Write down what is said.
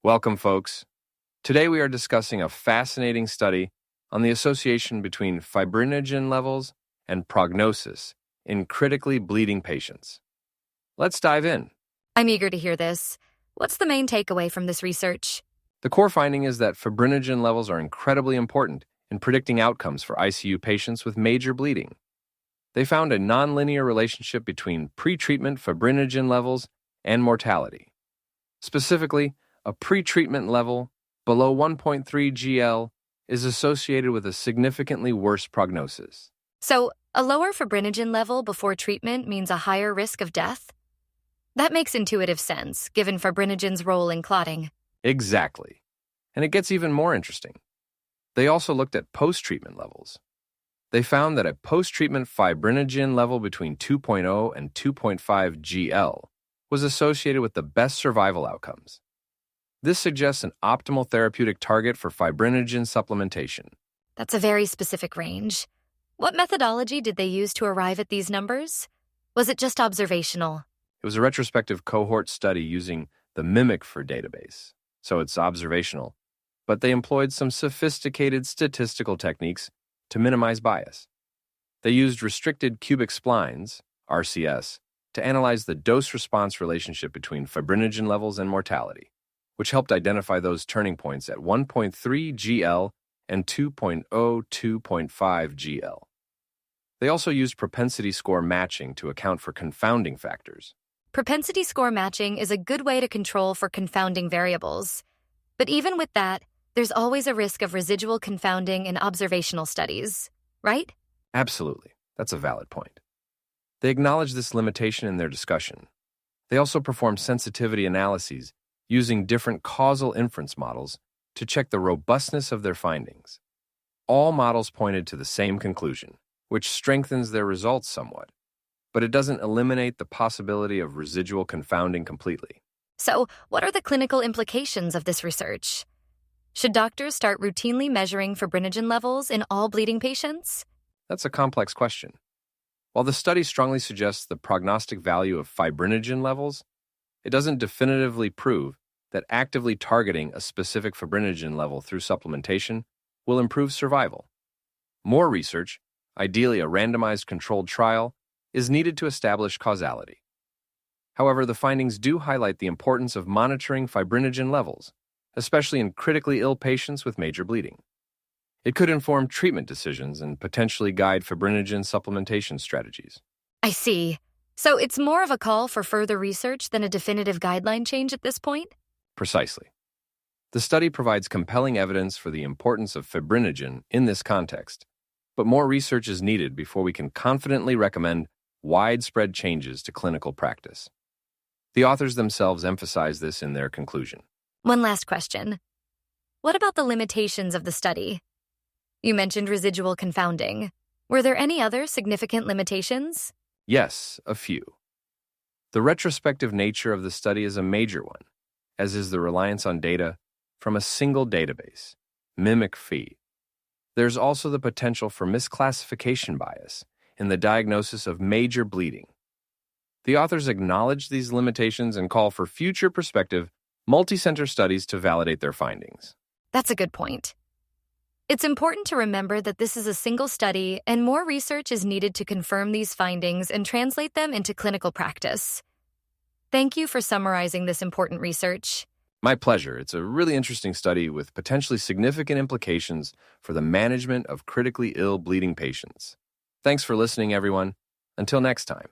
Welcome, folks. Today we are discussing a fascinating study on the association between fibrinogen levels and prognosis in critically bleeding patients. Let's dive in. I'm eager to hear this. What's the main takeaway from this research? The core finding is that fibrinogen levels are incredibly important in predicting outcomes for ICU patients with major bleeding. They found a nonlinear relationship between pretreatment fibrinogen levels and mortality. Specifically, a pretreatment level below 1.3 GL is associated with a significantly worse prognosis. So, a lower fibrinogen level before treatment means a higher risk of death? That makes intuitive sense, given fibrinogen's role in clotting. Exactly. And it gets even more interesting. They also looked at post-treatment levels. They found that a post-treatment fibrinogen level between 2.0 and 2.5 GL was associated with the best survival outcomes. This suggests an optimal therapeutic target for fibrinogen supplementation. That's a very specific range. What methodology did they use to arrive at these numbers? Was it just observational? It was a retrospective cohort study using the MIMIC-FR database, so it's observational, but they employed some sophisticated statistical techniques to minimize bias. They used restricted cubic splines, RCS, to analyze the dose-response relationship between fibrinogen levels and mortality, which helped identify those turning points at 1.3 GL and 2.0 2.5 GL. They also used propensity score matching to account for confounding factors. Propensity score matching is a good way to control for confounding variables. But even with that, there's always a risk of residual confounding in observational studies, right? Absolutely. That's a valid point. They acknowledged this limitation in their discussion. They also performed sensitivity analyses using different causal inference models to check the robustness of their findings. All models pointed to the same conclusion, which strengthens their results somewhat, but it doesn't eliminate the possibility of residual confounding completely. So, what are the clinical implications of this research? Should doctors start routinely measuring fibrinogen levels in all bleeding patients? That's a complex question. While the study strongly suggests the prognostic value of fibrinogen levels, it doesn't definitively prove that actively targeting a specific fibrinogen level through supplementation will improve survival. More research, ideally a randomized controlled trial, is needed to establish causality. However, the findings do highlight the importance of monitoring fibrinogen levels, especially in critically ill patients with major bleeding. It could inform treatment decisions and potentially guide fibrinogen supplementation strategies. I see. So it's more of a call for further research than a definitive guideline change at this point? Precisely. The study provides compelling evidence for the importance of fibrinogen in this context, but more research is needed before we can confidently recommend widespread changes to clinical practice. The authors themselves emphasize this in their conclusion. One last question. What about the limitations of the study? You mentioned residual confounding. Were there any other significant limitations? Yes, a few. The retrospective nature of the study is a major one, as is the reliance on data from a single database, MIMIC-FR. There's also the potential for misclassification bias in the diagnosis of major bleeding. The authors acknowledge these limitations and call for future prospective, multi-center studies to validate their findings. That's a good point. It's important to remember that this is a single study and more research is needed to confirm these findings and translate them into clinical practice. Thank you for summarizing this important research. My pleasure. It's a really interesting study with potentially significant implications for the management of critically ill bleeding patients. Thanks for listening, everyone. Until next time.